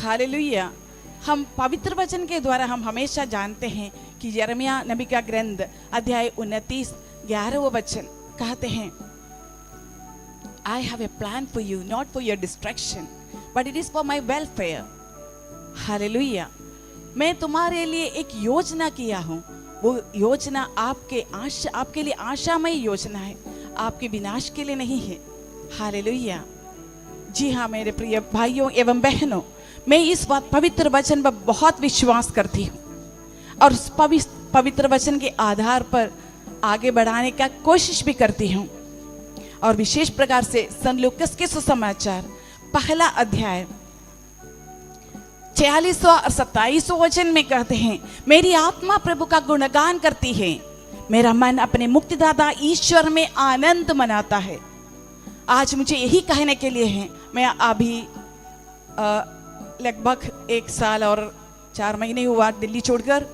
Hallelujah. हम पवित्र वचन के द्वारा हम हमेशा जानते हैं कि यिर्मयाह नबी का ग्रंथ अध्याय 29 11वां वचन कहते हैं, I have a plan for you, not for your destruction, but it is for my welfare. Hallelujah. मैं तुम्हारे लिए एक योजना किया हूँ, वो योजना आपके लिए आशामय योजना है, आपके विनाश के लिए नहीं है। हालेलुया। जी हाँ मेरे प्रिय भाइयों एवं बहनों, मैं इस बात पवित्र वचन पर बहुत विश्वास करती हूँ और उस पवित्र वचन के आधार पर आगे बढ़ाने का कोशिश भी करती हूँ। और विशेष प्रकार से संत लूकास के सुसमाचार पहला अध्याय 46 और 27 वचन में कहते हैं, मेरी आत्मा प्रभु का गुणगान करती है, मेरा मन अपने मुक्तिदाता ईश्वर में आनंद मनाता है। आज मुझे यही कहने के लिए है, मैं अभी लगभग 1 साल और 4 महीने हुआ दिल्ली छोड़कर,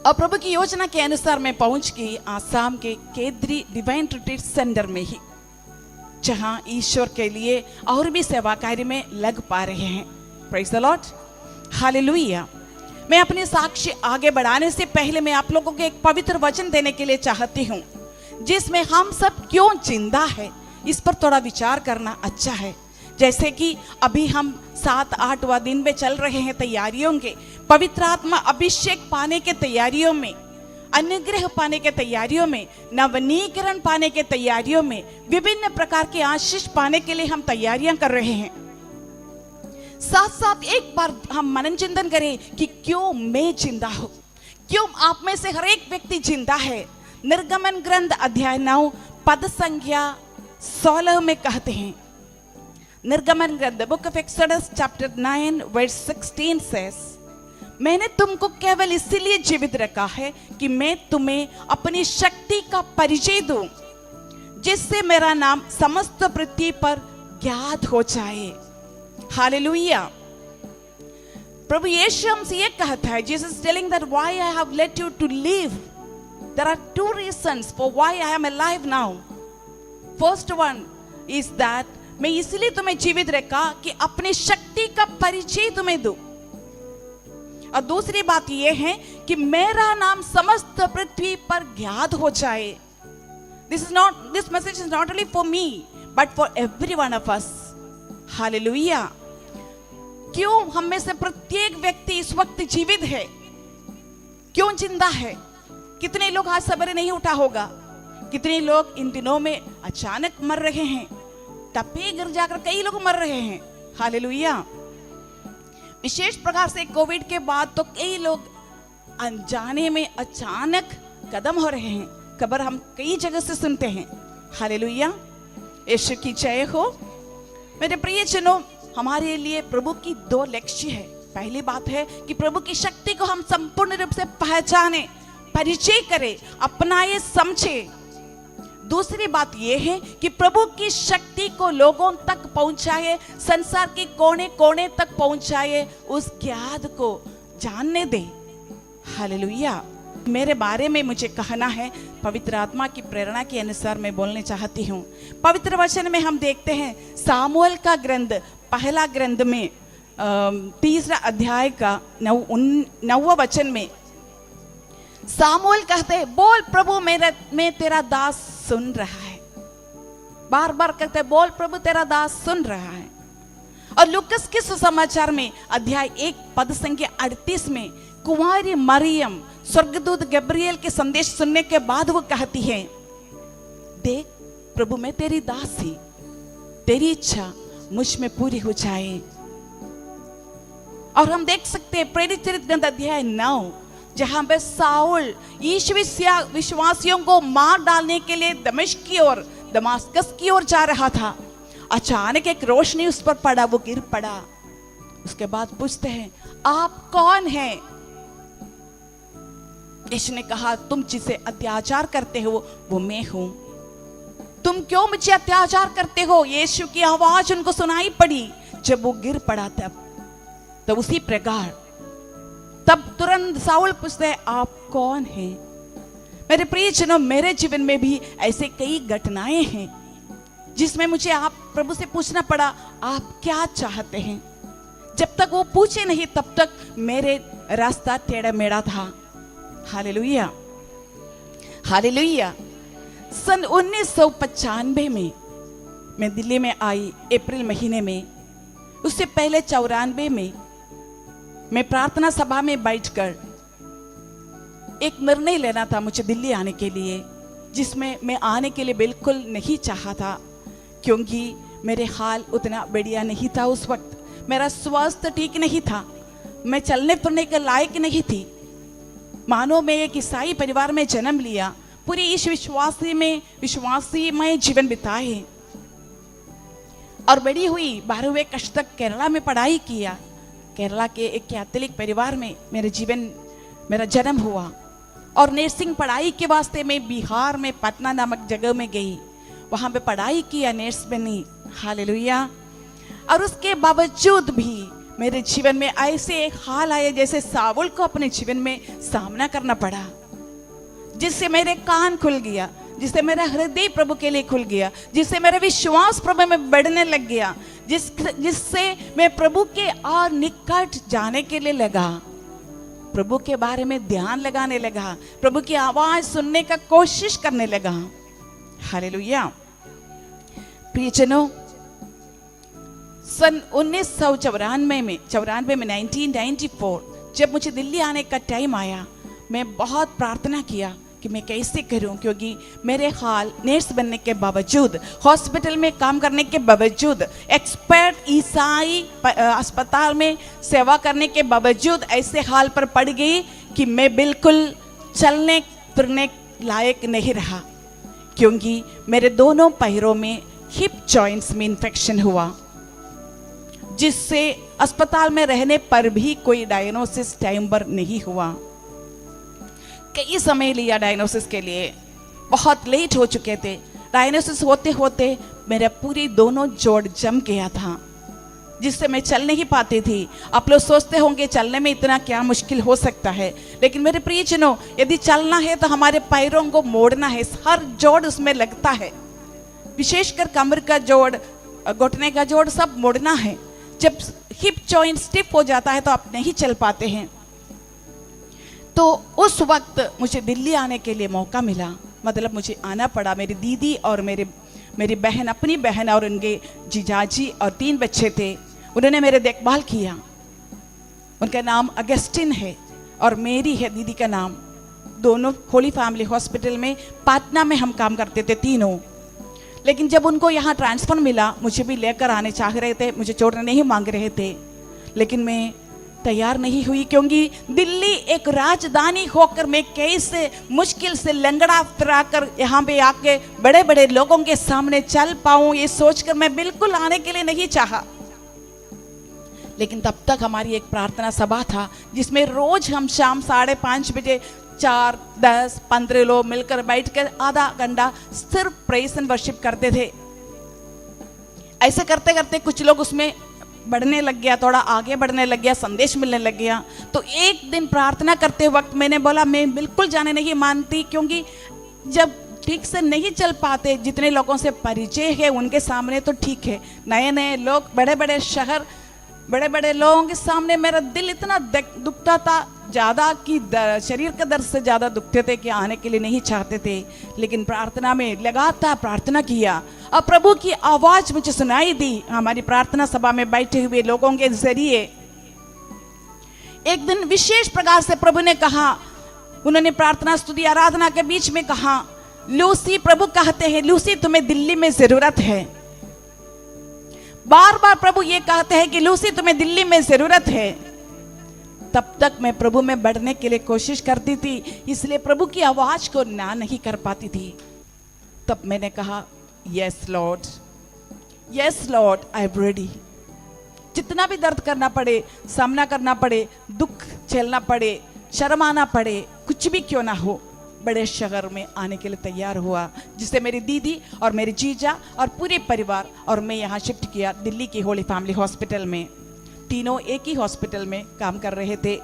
और प्रभु की योजना के अनुसार मैं पहुंच गई आसाम के केद्री डिवाइन रिट्रीट सेंटर में ही, जहां ईश्वर के लिए और भी सेवा कार्य में लग पा रहे हैं। Praise the Lord, hallelujah. मैं अपने साक्ष्य आगे बढ़ाने से पहले मैं आप लोगों को एक पवित्र वचन देने के लिए चाहती हूँ, जिसमें हम सब क्यों जिंदा है इस पर थोड़ा विचार करना अच्छा है। जैसे कि अभी हम 7-8वां दिन में चल रहे हैं तैयारियों के, पवित्र आत्मा अभिषेक पाने के तैयारियों में, अनुग्रह पाने के तैयारियों में, नवनीकरण पाने के तैयारियों में, विभिन्न प्रकार के आशीष पाने के लिए हम तैयारियां कर रहे हैं। साथ साथ एक बार हम मनन चिंतन करें कि क्यों मैं जिंदा हूं, क्यों आप में से हर एक व्यक्ति जिंदा है। निर्गमन ग्रंथ अध्याय 9 पद संख्या 16 में कहते हैं, निर्गमन ग्रंथ the book of Exodus chapter 9 verse 16 says, मैंने तुमको केवल इसीलिए जीवित रखा है कि मैं तुम्हें अपनी शक्ति का परिचय दूं, जिससे मेरा नाम समस्त पृथ्वी पर ज्ञात हो जाए। हालेलुया। प्रभु यीशु हमसे ये कहता है, Jesus telling that why I have let you to live, there are 2 reasons for why I am alive now. First one is that मैं इसलिए तुम्हें जीवित रखा कि अपनी शक्ति का परिचय तुम्हें दूं, और दूसरी बात यह है कि मेरा नाम समस्त पृथ्वी पर ज्ञात हो जाए। This message is not only for me but for every one of us. Hallelujah. क्यों हम में से प्रत्येक व्यक्ति इस वक्त जीवित है, क्यों जिंदा है? कितने लोग आज सवेरे नहीं उठा होगा, कितने लोग इन दिनों में अचानक मर रहे हैं, टप्पे गिर जाकर कई लोग मर रहे हैं। हालेलुया। विशेष प्रकार से कोविड के बाद तो कई लोग अनजाने में अचानक कदम हो रहे हैं, खबर हम कई जगह से सुनते हैं। हालेलुया, यीशु की जय हो। मेरे प्रियजनों, हमारे लिए प्रभु की 2 लक्ष्य है। पहली बात है कि प्रभु की शक्ति को हम संपूर्ण रूप से पहचाने, परिचय करें, अपनाए, समझे। दूसरी बात यह है कि प्रभु की शक्ति को लोगों तक पहुंचाए, संसार के कोने कोने तक पहुंचाए, उस ज्ञान को जानने दे। हालेलुया। मेरे बारे में मुझे कहना है, पवित्र आत्मा की प्रेरणा के अनुसार मैं बोलने चाहती हूँ। पवित्र वचन में हम देखते हैं सामुएल का ग्रंथ पहला ग्रंथ में 3 अध्याय का 9वां वचन में सामुएल कहते हैं, बोल प्रभु मैं तेरा दास सुन रहा है। बार बार कहते हैं, बोल प्रभु तेरा दास सुन रहा है। और लूकास के सुसमाचार में अध्याय 1 पद संख्या 38 में कुंवारी मरियम स्वर्गदूत गब्रिएल के संदेश सुनने के बाद वो कहती है, देख प्रभु मैं तेरी दासी, तेरी इच्छा मुझ में पूरी हो जाए। और हम देख सकते हैं प्रेरित चरित्र ग्रंथ अध्याय 9, जहां पे साउल विश्वासियों को मार डालने के लिए दमास्कस की ओर जा रहा था। अचानक एक रोशनी उस पर पड़ा, वो गिर पड़ा। उसके बाद पूछते हैं, आप कौन हैं? यीशु ने कहा, तुम जिसे अत्याचार करते हो वो मैं हूं। तुम क्यों मुझे अत्याचार करते हो? यीशु की आवाज उनको सुनाई पड़ी जब वो गिर पड़ा। तब उसी प्रकार तब तुरंत साउल पूछते हैं, आप कौन हैं? मेरे प्रियजनों, मेरे जीवन में भी ऐसे कई घटनाएं हैं जिसमें मुझे आप प्रभु से पूछना पड़ा, आप क्या चाहते हैं? जब तक वो पूछे नहीं तब तक मेरे रास्ता टेढ़ा मेढ़ा था। Hallelujah, hallelujah. सन 1995 में मैं दिल्ली में आई, अप्रैल महीने में। उससे पहले 94 में मैं प्रार्थना सभा में बैठकर एक निर्णय लेना था मुझे दिल्ली आने के लिए, जिसमें मैं आने के लिए बिल्कुल नहीं चाहा था, क्योंकि मेरे हाल उतना बढ़िया नहीं था। उस वक्त मेरा स्वास्थ्य ठीक नहीं था, मैं चलने फिरने के लायक नहीं थी। मानो मैं एक ईसाई परिवार में जन्म लिया, पूरी इस विश्वासी में जीवन बिताए और बड़ी हुई। 12वीं कक्षा तक केरला में पढ़ाई किया। केरला के एक कैथोलिक परिवार में मेरा जन्म हुआ और नर्सिंग पढ़ाई के वास्ते मैं बिहार में पटना नामक जगह में गई, वहाँ पे पढ़ाई किया, नर्स बनी। हालेलुया। और उसके बावजूद भी मेरे जीवन में ऐसे एक हाल आए जैसे सावुल को अपने जीवन में सामना करना पड़ा, जिससे मेरे कान खुल गया, जिससे मेरा हृदय प्रभु के लिए खुल गया, जिससे मेरा विश्वास प्रभु में बढ़ने लग गया, जिससे मैं प्रभु के और निकट जाने के लिए लगा, प्रभु के बारे में ध्यान लगाने लगा, प्रभु की आवाज सुनने का कोशिश करने लगा। हालेलुया। प्रियजनों, सन 1994 में 1994 जब मुझे दिल्ली आने का टाइम आया, मैं बहुत प्रार्थना किया कि मैं कैसे करूं, क्योंकि मेरे हाल नर्स बनने के बावजूद, हॉस्पिटल में काम करने के बावजूद, एक्सपर्ट ईसाई अस्पताल में सेवा करने के बावजूद ऐसे हाल पर पड़ गई कि मैं बिल्कुल चलने फिरने लायक नहीं रहा, क्योंकि मेरे दोनों पैरों में हिप जॉइंट्स में इन्फेक्शन हुआ, जिससे अस्पताल में रहने पर भी कोई डायग्नोसिस टाइम पर नहीं हुआ। कई समय लिया डायग्नोसिस के लिए, बहुत लेट हो चुके थे। डायग्नोसिस होते होते मेरा पूरी दोनों जोड़ जम गया था, जिससे मैं चल नहीं पाती थी। आप लोग सोचते होंगे चलने में इतना क्या मुश्किल हो सकता है, लेकिन मेरे प्रियजनों, यदि चलना है तो हमारे पैरों को मोड़ना है, हर जोड़ उसमें लगता है, विशेषकर कमर का जोड़, घुटने का जोड़ सब मोड़ना है। जब हिप जॉइंट स्टिफ हो जाता है तो आप नहीं चल पाते हैं। तो उस वक्त मुझे दिल्ली आने के लिए मौका मिला, मतलब मुझे आना पड़ा। मेरी दीदी और मेरी बहन, अपनी बहन और उनके जीजाजी और 3 बच्चे थे, उन्होंने मेरे देखभाल किया। उनका नाम अगस्टिन है और मेरी है दीदी का नाम। दोनों होली फैमिली हॉस्पिटल में पटना में हम काम करते थे तीनों। लेकिन जब उनको यहाँ ट्रांसफ़र मिला, मुझे भी लेकर आने चाह रहे थे, मुझे छोड़ने नहीं मांग रहे थे, लेकिन मैं तैयार नहीं हुई, क्योंकि दिल्ली एक राजधानी होकर मैं कैसे मुश्किल से लंगड़ा फिरा कर यहाँ पे आके बड़े बड़े लोगों के सामने चल पाऊँ, ये सोचकर मैं बिल्कुल आने के लिए नहीं चाहा। लेकिन तब तक हमारी एक प्रार्थना सभा था, जिसमें रोज हम शाम 5:30 बजे 4, 10, 15 लोग मिलकर बैठकर आधा घंटा सिर्फ प्रेज एंड वर्शिप करते थे। ऐसे करते करते कुछ लोग उसमें बढ़ने लग गया, थोड़ा आगे बढ़ने लग गया, संदेश मिलने लग गया। तो एक दिन प्रार्थना करते वक्त मैंने बोला मैं बिल्कुल जाने नहीं मानती, क्योंकि जब ठीक से नहीं चल पाते, जितने लोगों से परिचय है उनके सामने तो ठीक है, नए नए लोग, बड़े बड़े शहर, बड़े बड़े लोगों के सामने मेरा दिल इतना दुखता था ज़्यादा कि शरीर के दर्द से ज़्यादा दुखते थे कि आने के लिए नहीं चाहते थे। लेकिन प्रार्थना में लगातार प्रार्थना किया और प्रभु की आवाज़ मुझे सुनाई दी हमारी प्रार्थना सभा में बैठे हुए लोगों के जरिए। एक दिन विशेष प्रकार से प्रभु ने कहा, उन्होंने प्रार्थना स्तुति आराधना के बीच में कहा, लूसी, प्रभु कहते हैं लूसी तुम्हें दिल्ली में ज़रूरत है। बार बार प्रभु ये कहते हैं कि लूसी तुम्हें दिल्ली में ज़रूरत है। तब तक मैं प्रभु में बढ़ने के लिए कोशिश करती थी, इसलिए प्रभु की आवाज को ना नहीं कर पाती थी। तब मैंने कहा, yes Lord, yes Lord, I am ready. जितना भी दर्द करना पड़े, सामना करना पड़े, दुख झेलना पड़े, शर्म आना पड़े, कुछ भी क्यों ना हो, बड़े शहर में आने के लिए तैयार हुआ, जिससे मेरी दीदी और मेरी जीजा और पूरे परिवार और मैं यहाँ शिफ्ट किया दिल्ली की होली फैमिली हॉस्पिटल में। तीनों एक ही हॉस्पिटल में काम कर रहे थे।